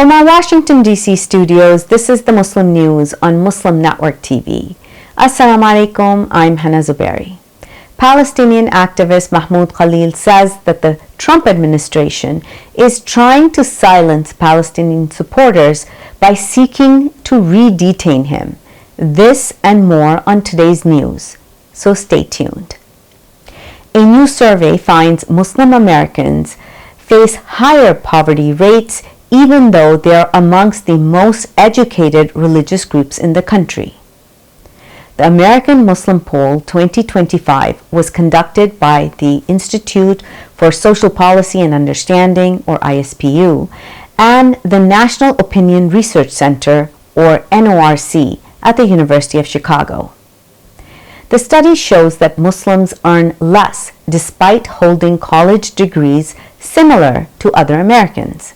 From our Washington, D.C. studios, this is the Muslim News on Muslim Network TV. Assalamu alaikum, I'm Hena Zuberi. Palestinian activist Mahmoud Khalil says that the Trump administration is trying to silence Palestinian supporters by seeking to re-detain him. This and more on today's news, so stay tuned. A new survey finds Muslim Americans face higher poverty rates even though they are amongst the most educated religious groups in the country. The American Muslim Poll 2025 was conducted by the Institute for Social Policy and Understanding, or ISPU, and the National Opinion Research Center, or NORC, at the University of Chicago. The study shows that Muslims earn less despite holding college degrees similar to other Americans.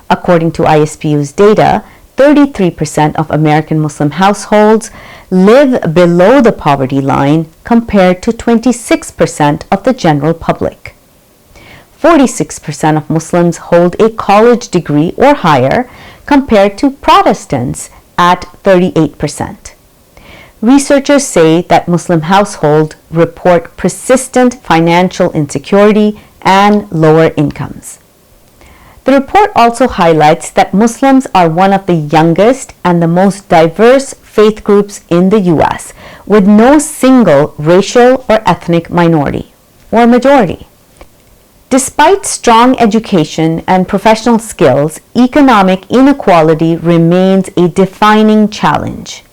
According to ISPU's data, 33% of American Muslim households live below the poverty line compared to 26% of the general public. 46% of Muslims hold a college degree or higher compared to Protestants at 38%. Researchers say that Muslim households report persistent financial insecurity and lower incomes. The report also highlights that Muslims are one of the youngest and the most diverse faith groups in the U.S., with no single racial or ethnic minority or majority. Despite strong education and professional skills, economic inequality remains a defining challenge.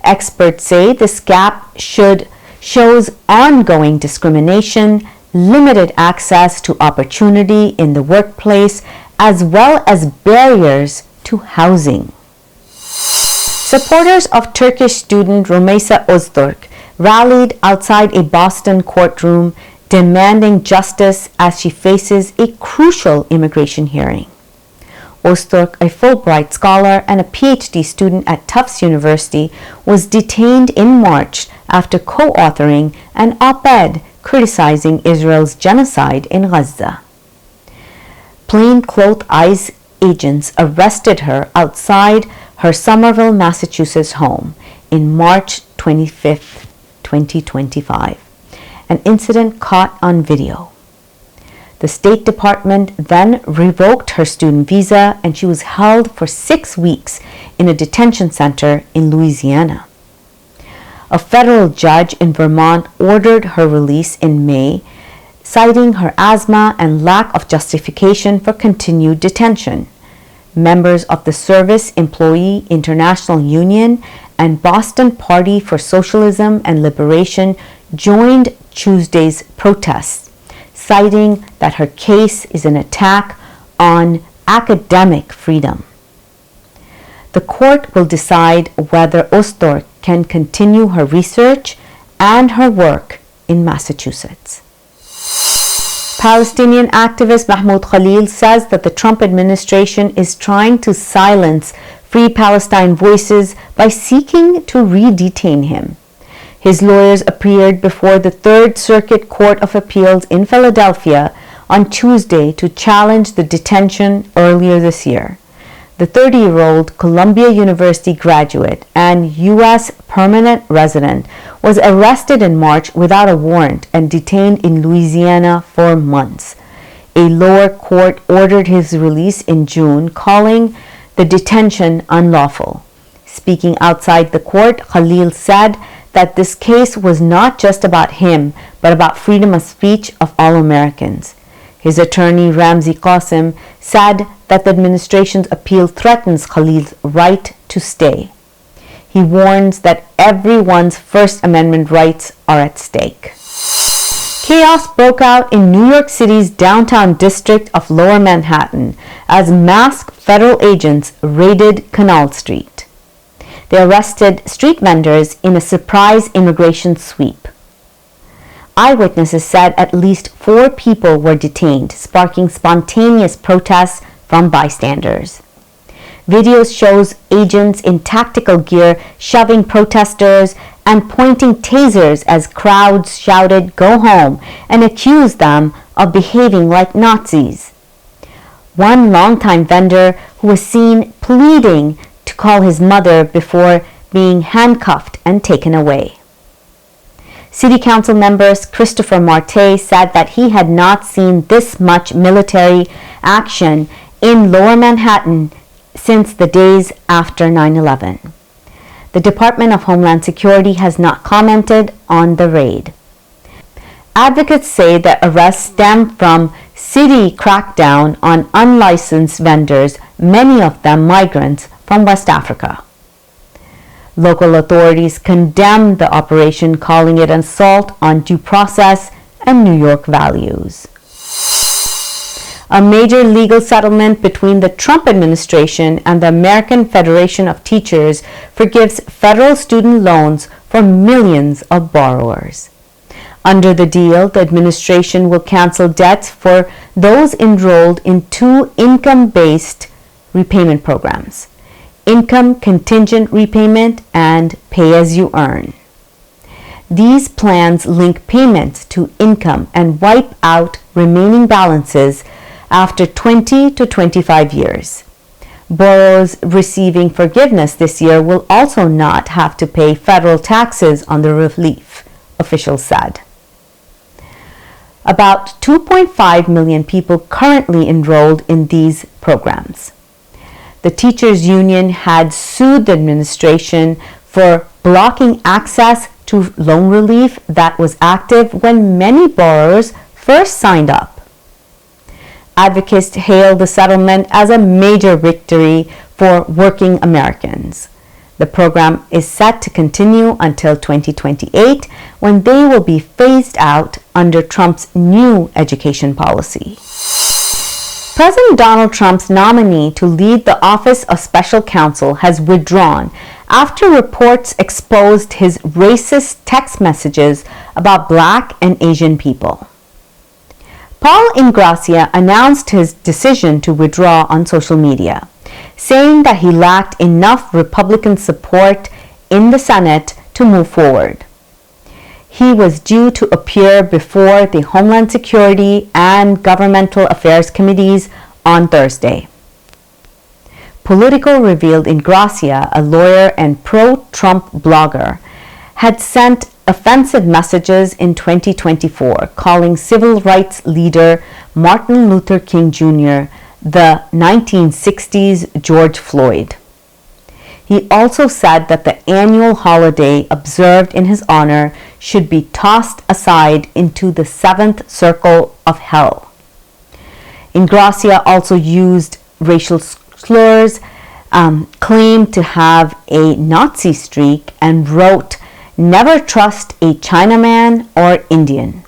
Experts say this gap shows ongoing discrimination, limited access to opportunity in the workplace, as well as barriers to housing. Supporters of Turkish student Rümeysa Öztürk rallied outside a Boston courtroom demanding justice as she faces a crucial immigration hearing. Öztürk, a Fulbright scholar and a PhD student at Tufts University, was detained in March after co-authoring an op-ed criticizing Israel's genocide in Gaza. Plainclothes ICE agents arrested her outside her Somerville, Massachusetts home in March 25, 2025, an incident caught on video. The State Department then revoked her student visa and she was held for 6 weeks in a detention center in Louisiana. A federal judge in Vermont ordered her release in May, citing her asthma and lack of justification for continued detention. Members of the Service Employee International Union and Boston Party for Socialism and Liberation joined Tuesday's protests, citing that her case is an attack on academic freedom. The court will decide whether Öztürk can continue her research and her work in Massachusetts. Palestinian activist Mahmoud Khalil says that the Trump administration is trying to silence Free Palestine voices by seeking to re-detain him. His lawyers appeared before the Third Circuit Court of Appeals in Philadelphia on Tuesday to challenge the detention earlier this year. The 30-year-old Columbia University graduate and U.S. permanent resident was arrested in March without a warrant and detained in Louisiana for months. A lower court ordered his release in June, calling the detention unlawful. Speaking outside the court, Khalil said that this case was not just about him, but about freedom of speech of all Americans. His attorney, Ramzi Qasim, said that the administration's appeal threatens Khalil's right to stay. He warns that everyone's First Amendment rights are at stake. Chaos broke out in New York City's downtown district of Lower Manhattan as masked federal agents raided Canal Street. They arrested street vendors in a surprise immigration sweep. Eyewitnesses said at least 4 people were detained, sparking spontaneous protests from bystanders. Video shows agents in tactical gear shoving protesters and pointing tasers as crowds shouted, "Go home," and accused them of behaving like Nazis. one longtime vendor who was seen pleading to call his mother before being handcuffed and taken away. City Council members Christopher Marte said that he had not seen this much military action in Lower Manhattan since the days after 9/11. The Department of Homeland Security has not commented on the raid. Advocates say the arrests stem from city crackdown on unlicensed vendors, many of them migrants from West Africa. Local authorities condemned the operation, calling it an assault on due process and New York values. A major legal settlement between the Trump administration and the American Federation of Teachers forgives federal student loans for millions of borrowers. Under the deal, the administration will cancel debts for those enrolled in two income-based repayment programs: income contingent repayment and pay-as-you-earn. These plans link payments to income and wipe out remaining balances after 20 to 25 years. Borrowers receiving forgiveness this year will also not have to pay federal taxes on the relief, officials said. About 2.5 million people currently enrolled in these programs. The teachers' union had sued the administration for blocking access to loan relief that was active when many borrowers first signed up. Advocates hailed the settlement as a major victory for working Americans. The program is set to continue until 2028, when they will be phased out under Trump's new education policy. President Donald Trump's nominee to lead the Office of Special Counsel has withdrawn after reports exposed his racist text messages about Black and Asian people. Paul Ingrassia announced his decision to withdraw on social media, saying that he lacked enough Republican support in the Senate to move forward. He was due to appear before the Homeland Security and Governmental Affairs Committees on Thursday. Politico revealed Ingrassia, a lawyer and pro-Trump blogger, had sent offensive messages in 2024, calling civil rights leader Martin Luther King Jr. the 1960s George Floyd. He also said that the annual holiday observed in his honor should be tossed aside into the seventh circle of hell. Ingrassia also used racial slurs, claimed to have a Nazi streak, and wrote, "Never trust a Chinaman or Indian."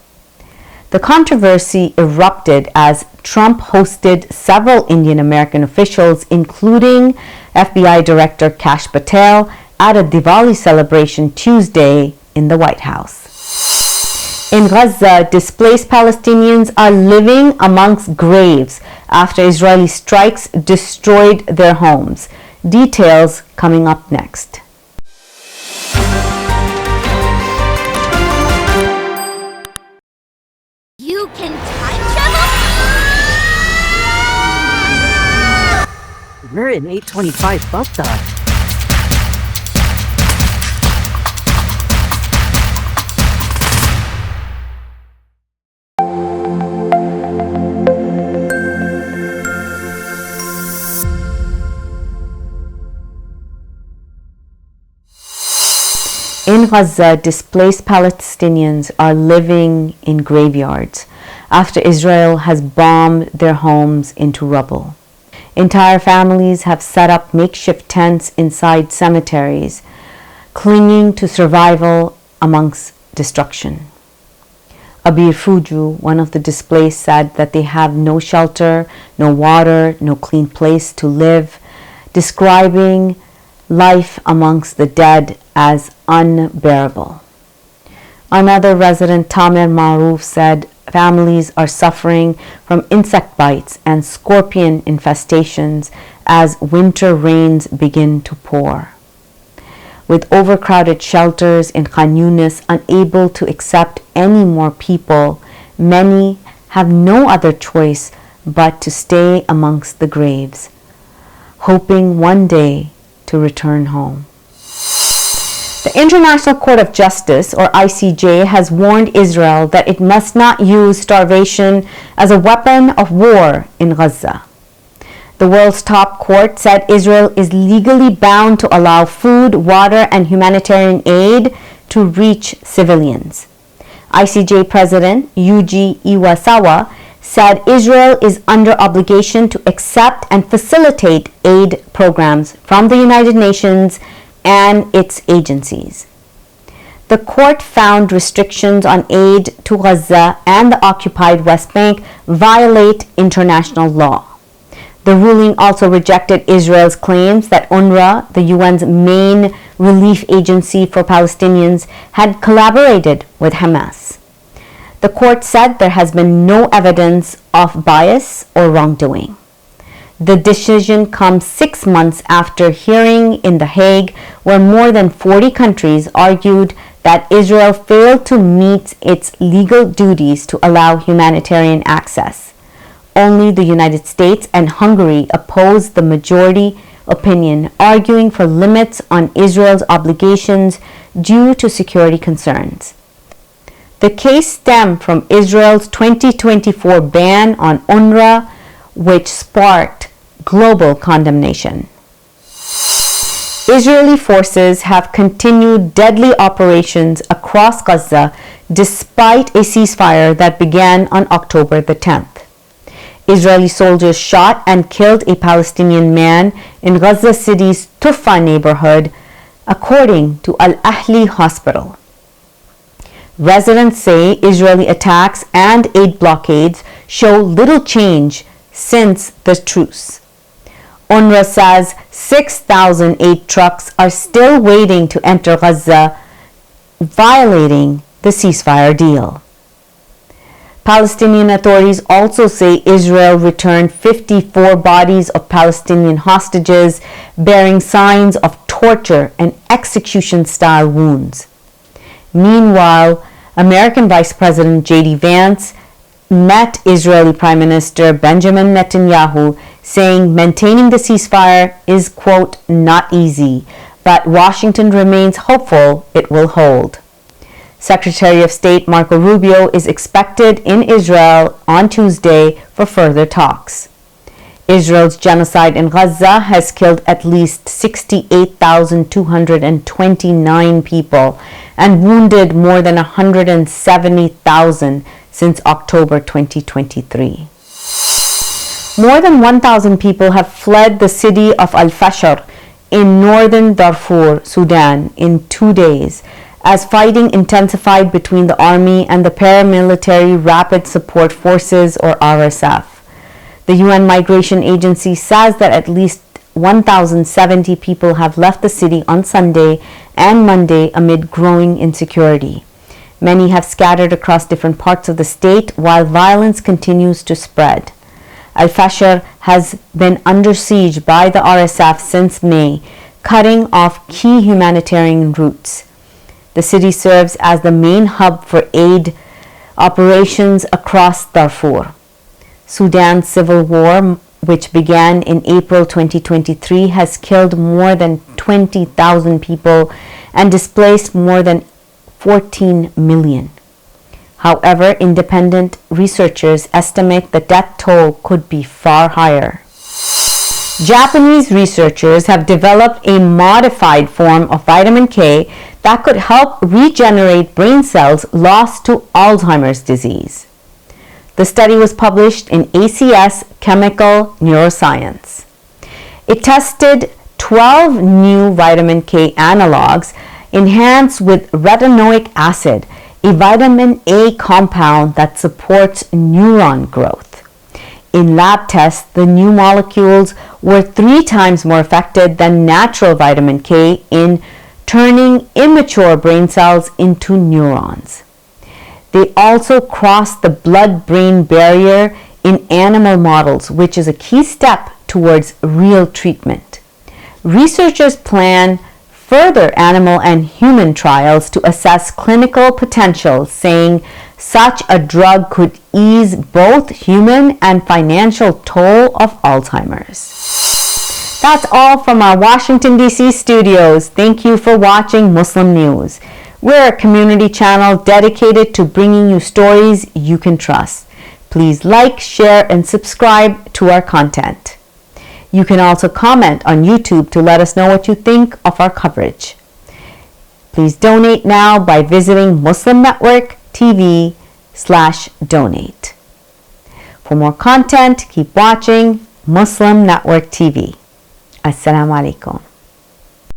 The controversy erupted as Trump hosted several Indian American officials, including FBI Director Kash Patel, at a Diwali celebration Tuesday in the White House. In Gaza, displaced Palestinians are living amongst graves after Israeli strikes destroyed their homes. Details coming up next. You can time travel? We're in 825 Baghdad. In Gaza, displaced Palestinians are living in graveyards after Israel has bombed their homes into rubble. Entire families have set up makeshift tents inside cemeteries, clinging to survival amongst destruction. Abir Fuju, one of the displaced, said that they have no shelter, no water, no clean place to live, describing life amongst the dead as unbearable. Another resident, Tamer Maruf, said families are suffering from insect bites and scorpion infestations as winter rains begin to pour. With overcrowded shelters in Khan Yunis unable to accept any more people, many have no other choice but to stay amongst the graves, hoping one day to return home. The International Court of Justice, or ICJ, has warned Israel that it must not use starvation as a weapon of war in Gaza. The world's top court said Israel is legally bound to allow food, water, and humanitarian aid to reach civilians. ICJ President Yuji Iwasawa said Israel is under obligation to accept and facilitate aid programs from the United Nations and its agencies. The court found restrictions on aid to Gaza and the occupied West Bank violate international law. The ruling also rejected Israel's claims that UNRWA, the UN's main relief agency for Palestinians, had collaborated with Hamas. The court said there has been no evidence of bias or wrongdoing. The decision comes 6 months after hearing in The Hague, where more than 40 countries argued that Israel failed to meet its legal duties to allow humanitarian access. Only the United States and Hungary opposed the majority opinion, arguing for limits on Israel's obligations due to security concerns. The case stemmed from Israel's 2024 ban on UNRWA, which sparked global condemnation. Israeli forces have continued deadly operations across Gaza despite a ceasefire that began on October the 10th. Israeli soldiers shot and killed a Palestinian man in Gaza City's Tufa neighborhood, according to Al-Ahli Hospital. Residents say Israeli attacks and aid blockades show little change since the truce. UNRWA says 6,000 aid trucks are still waiting to enter Gaza, violating the ceasefire deal. Palestinian authorities also say Israel returned 54 bodies of Palestinian hostages bearing signs of torture and execution-style wounds. Meanwhile, American Vice President J.D. Vance met Israeli Prime Minister Benjamin Netanyahu, saying maintaining the ceasefire is, quote, not easy, but Washington remains hopeful it will hold. Secretary of State Marco Rubio is expected in Israel on Tuesday for further talks. Israel's genocide in Gaza has killed at least 68,229 people and wounded more than 170,000 since October 2023. More than 1,000 people have fled the city of Al-Fasher in northern Darfur, Sudan, in 2 days, as fighting intensified between the army and the paramilitary Rapid Support Forces, or RSF. The UN Migration Agency says that at least 1,070 people have left the city on Sunday and Monday amid growing insecurity. Many have scattered across different parts of the state while violence continues to spread. Al-Fasher has been under siege by the RSF since May, cutting off key humanitarian routes. The city serves as the main hub for aid operations across Darfur. Sudan's civil war, which began in April 2023, has killed more than 20,000 people and displaced more than 14 million. However, independent researchers estimate the death toll could be far higher. Japanese researchers have developed a modified form of vitamin K that could help regenerate brain cells lost to Alzheimer's disease. The study was published in ACS Chemical Neuroscience. It tested 12 new vitamin K analogs enhanced with retinoic acid, a vitamin A compound that supports neuron growth. In lab tests, the new molecules were 3 times more effective than natural vitamin K in turning immature brain cells into neurons. They also crossed the blood-brain barrier in animal models, which is a key step towards real treatment. Researchers plan further animal and human trials to assess clinical potential, saying such a drug could ease both human and financial toll of Alzheimer's. That's all from our Washington, D.C. studios. Thank you for watching Muslim News. We're a community channel dedicated to bringing you stories you can trust. Please like, share, and subscribe to our content. You can also comment on YouTube to let us know what you think of our coverage. Please donate now by visiting Muslim Network TV/donate. For more content, keep watching Muslim Network TV. Assalamu alaikum.